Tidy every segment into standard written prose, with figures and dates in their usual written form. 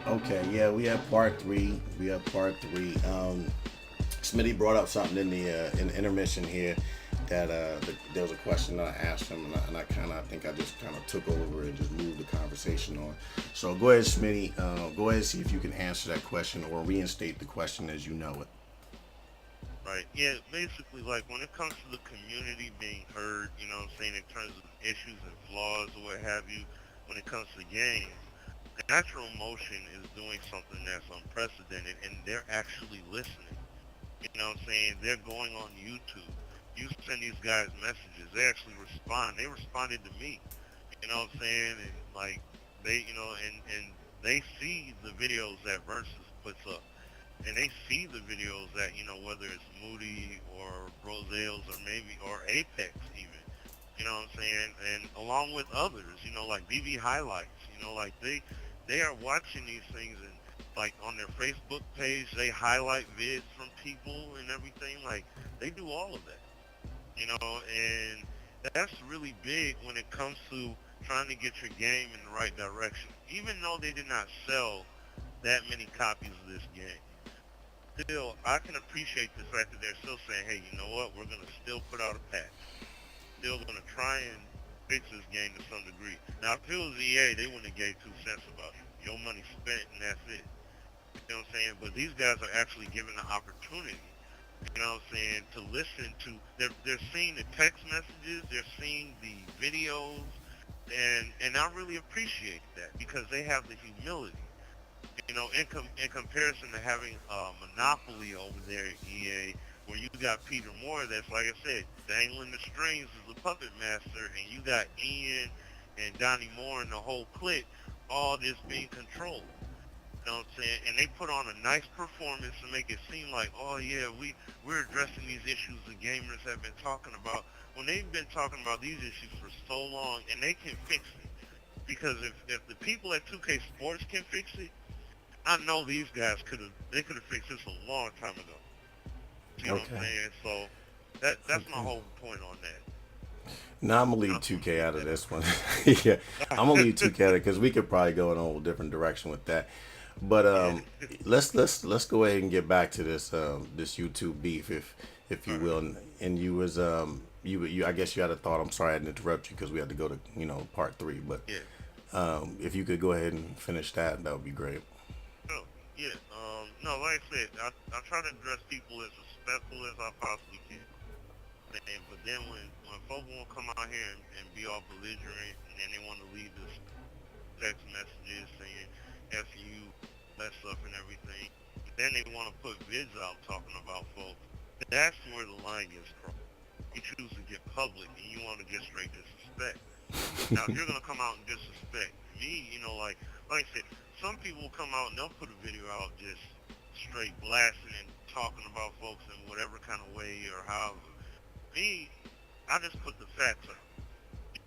Okay, yeah, we have part three. We have part three. Smitty brought up something in the intermission here that there was a question that I asked him, and I kind of I think I just kind of took over and just moved the conversation on. So go ahead, Smitty. Go ahead and see if you can answer that question or reinstate the question as you know it. Right. Yeah, basically, like, when it comes to the community being heard, you know what I'm saying, in terms of issues and flaws or what have you, when it comes to games, natural motion is doing something that's unprecedented, and they're actually listening. You know what I'm saying? They're going on YouTube. You send these guys messages, they actually respond. They responded to me. You know what I'm saying? And, like, and they see the videos that Versus puts up, and they see the videos that, whether it's Moody or Brozales or maybe or Apex even, you know what I'm saying, and along with others, like BB Highlights, like they are watching these things, and like on their Facebook page they highlight vids from people and everything, like they do all of that, and that's really big when it comes to trying to get your game in the right direction, even though they did not sell that many copies of this game. Still, I can appreciate the fact that they're still saying, hey, you know what, we're going to still put out a patch. Still going to try and fix this game to some degree. Now, if it was EA, they wouldn't have gave 2 cents about it. Your money spent and that's it. You know what I'm saying? But these guys are actually given the opportunity, you know what I'm saying, to listen to, they're seeing the text messages, they're seeing the videos, and I really appreciate that because they have the humility. In comparison to having a monopoly over there at EA, where you got Peter Moore, that's like I said, dangling the strings as the puppet master, and you got Ian and Donnie Moore and the whole clique, all this being controlled. You know what I'm saying? And they put on a nice performance to make it seem like, oh yeah, we're addressing these issues the gamers have been talking about. When they've been talking about these issues for so long, and they can fix it. Because if the people at 2K Sports can fix it, I know these guys could have fixed this a long time ago. You know what I'm Okay. saying? So that's my Okay. whole point on that. Now I'm gonna And leave I'm gonna 2K leave out of that this one. Yeah, I'm gonna leave 2K out of because we could probably go in a whole different direction with that. But yeah. let's go ahead and get back to this YouTube beef, if All you right. will. And you was you I guess you had a thought. I'm sorry I didn't interrupt you because we had to go to part three. But Yeah. if you could go ahead and finish that, that would be great. So yeah. No, like I said, I try to address people as respectful as I possibly can. But then when folks want to come out here and be all belligerent, and then they want to leave this text messages saying F you, that stuff and everything. Then they want to put vids out talking about folks. That's where the line gets crossed. You choose to get public and you want to get straight disrespect. Now, if you're going to come out and disrespect me, like I said, some people will come out and they'll put a video out just straight blasting and talking about folks in whatever kind of way or however. Me, I just put the facts out.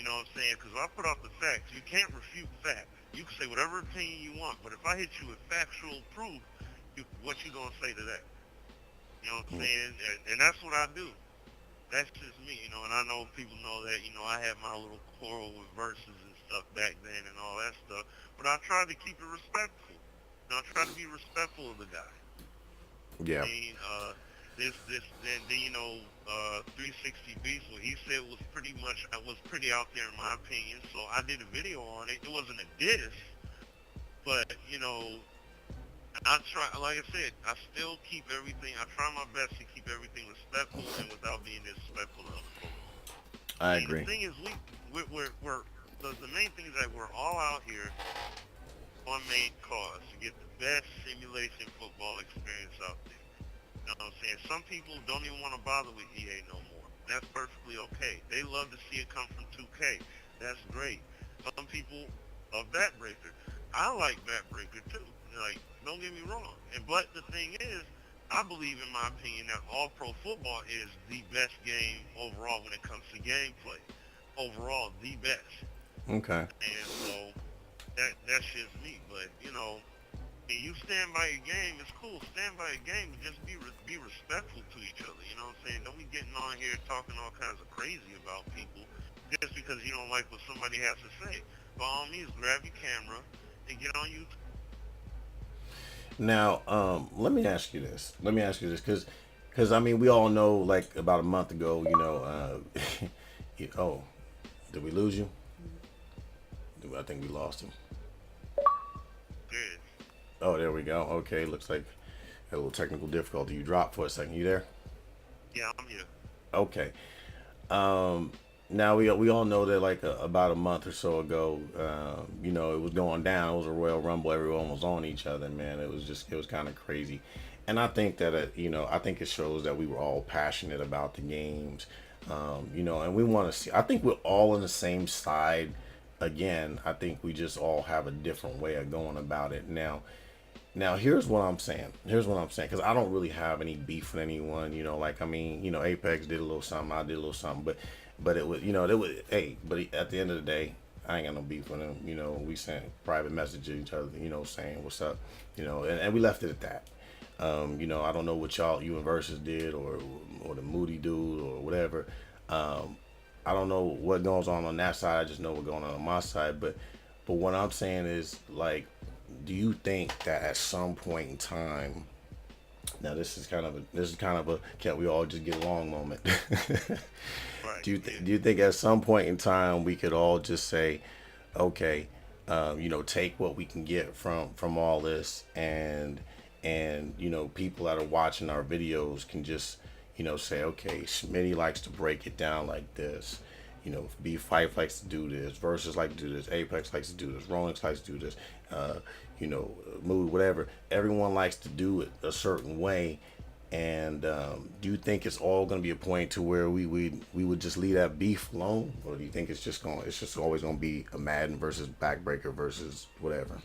You know what I'm saying? Because if I put out the facts, you can't refute facts. You can say whatever opinion you want, but if I hit you with factual proof, what you gonna say to that? You know what I'm saying? And that's what I do. That's just me, and I know people know that, I had my little quarrel with verses and stuff back then and all that stuff, but I tried to keep it respectful. I tried to be respectful of the guy. Yeah. I mean, then 360 Beast, what he said was pretty out there in my opinion. So I did a video on it. It wasn't a diss, but I try, like I said, I still keep everything. I try my best to keep everything respectful and without being disrespectful to other folks. I See, the agree. thing is, we're the main thing is that we're all out here one main cause to get the best simulation football experience out there. You know what I'm saying? Some people don't even want to bother with EA no more. That's perfectly okay. They love to see it come from 2K. That's great. Some people love Backbreaker. I like Backbreaker too. Like, don't get me wrong. But the thing is, I believe, in my opinion, that All Pro Football is the best game overall when it comes to gameplay. Overall, the best. Okay. And so that's just me. But and you stand by your game, it's cool. Stand by your game, but just be respectful to each other. You know what I'm saying? Don't be getting on here talking all kinds of crazy about people just because you don't like what somebody has to say. by all means, grab your camera and get on YouTube. Now, let me ask you this. Because I mean, we all know, like about a month ago, oh, did we lose you? I think we lost him. Good. Oh, there we go. Okay, looks like a little technical difficulty. You dropped for a second. You there? Yeah, I'm here. Okay. Um, Now we all know that like about a month or so ago, it was going down. It was a Royal Rumble. Everyone was on each other, man. It was kind of crazy, and I think that I think it shows that we were all passionate about the games, and we want to see. I think we're all on the same side. Again, I think we just all have a different way of going about it now. Now, here's what I'm saying. Because I don't really have any beef with anyone. Like I mean, Apex did a little something. I did a little something, but it was, it was. Hey, but at the end of the day, I ain't got no beef with him. We sent private messages to each other. Saying what's up. And we left it at that. I don't know what you and Versus did, or the Moody dude, or whatever. I don't know what goes on that side. I just know what's going on my side. But what I'm saying is, like, do you think that at some point in time, now this is kind of a can't we all just get along moment? Right. Do you think at some point in time we could all just say, okay, take what we can get from all this, and people that are watching our videos can just say, okay, Smitty likes to break it down like this. B5 likes to do this, Versus like to do this, Apex likes to do this, Rolex likes to do this, Mood, whatever. Everyone likes to do it a certain way. And do you think it's all going to be a point to where we would just leave that beef alone, or do you think it's just always going to be a Madden versus backbreaker versus whatever?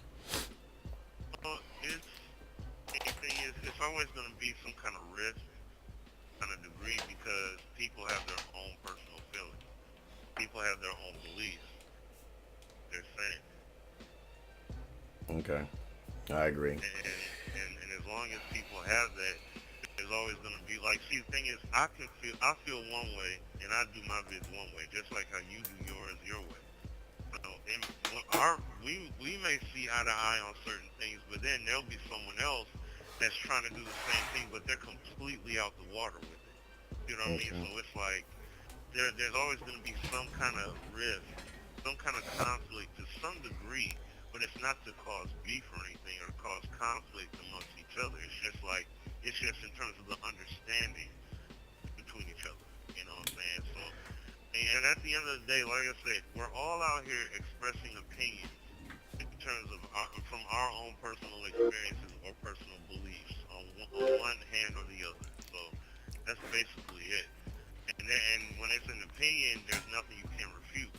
Well, it's always going to be some kind of risk, kind of degree, because people have their own personal feelings. People have their own beliefs. They're saying. Okay, I agree. And as long as people have that, there's always going to be, like, see, the thing is, I feel one way, and I do my vids one way, just like how you do yours your way. And we may see eye to eye on certain things, but then there'll be someone else that's trying to do the same thing, but they're completely out the water with it. You know what I mean? So it's like, there's always going to be some kind of risk, some kind of conflict to some degree, but it's not to cause beef or anything or to cause conflict amongst each other. It's just in terms of the understanding between each other. You know what I'm saying? So, and at the end of the day, like I said, we're all out here expressing opinions in terms of from our own personal experiences or personal beliefs on one hand or the other. So that's basically it. And when it's an opinion, there's nothing you can refute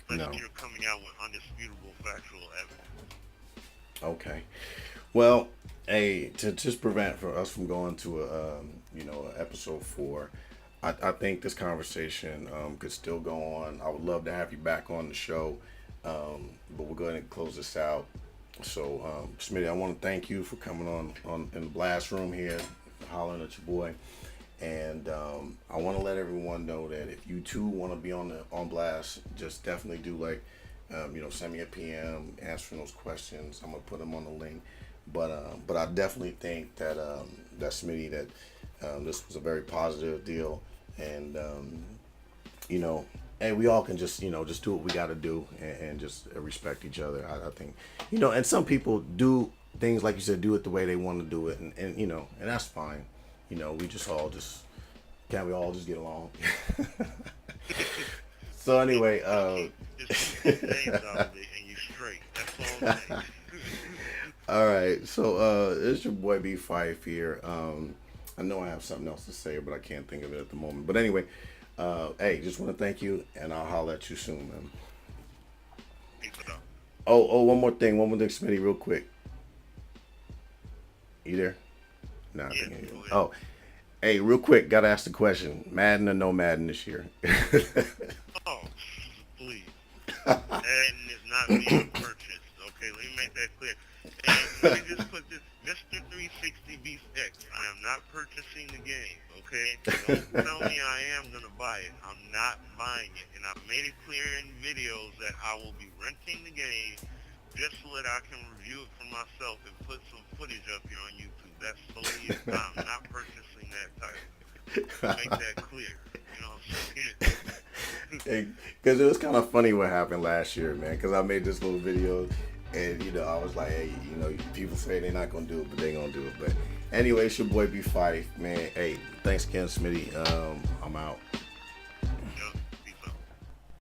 unless you're coming out with undisputable factual evidence. Okay. Well, hey, to just prevent for us from going to episode 4, I think this conversation could still go on. I would love to have you back on the show, but we're going to close this out. So, Smitty, I want to thank you for coming on in the blast room here, hollering at your boy. And I want to let everyone know that if you too want to be on blast, just definitely do send me a PM answering those questions. I'm gonna put them on the link. But I definitely think that that Smitty, that this was a very positive deal, and hey, we all can just just do what we got to do, and just respect each other. I think and some people do things like you said, do it the way they want to do it, and and that's fine. We just all can't we all just get along? So anyway, just keep the names out of it and you straight. That's all I'm saying. all right. So it's your boy B5 here. I know I have something else to say, but I can't think of it at the moment. But anyway, hey, just want to thank you, and I'll holler at you soon, man. Peace out. Oh, one more thing, Smitty, real quick. You there? Nah, Yeah, oh, hey, real quick, gotta ask the question: Madden or no Madden this year? Oh, please. Madden is not being purchased. Okay, let me make that clear. And let me just put this: Mr. 360 beats X. I am not purchasing the game, okay? Don't tell me I am going to buy it. I'm not buying it. And I've made it clear in videos that I will be renting the game just so that I can review it for myself and put some footage up here on YouTube. That's solely it. I'm not purchasing that title. Make that clear. You know what I'm saying? Because it was kind of funny what happened last year, man. Because I made this little video, and I was like, hey, people say they're not gonna do it, but they gonna do it. But anyway, it's your boy B5, man. Hey, thanks again, Smitty. I'm out.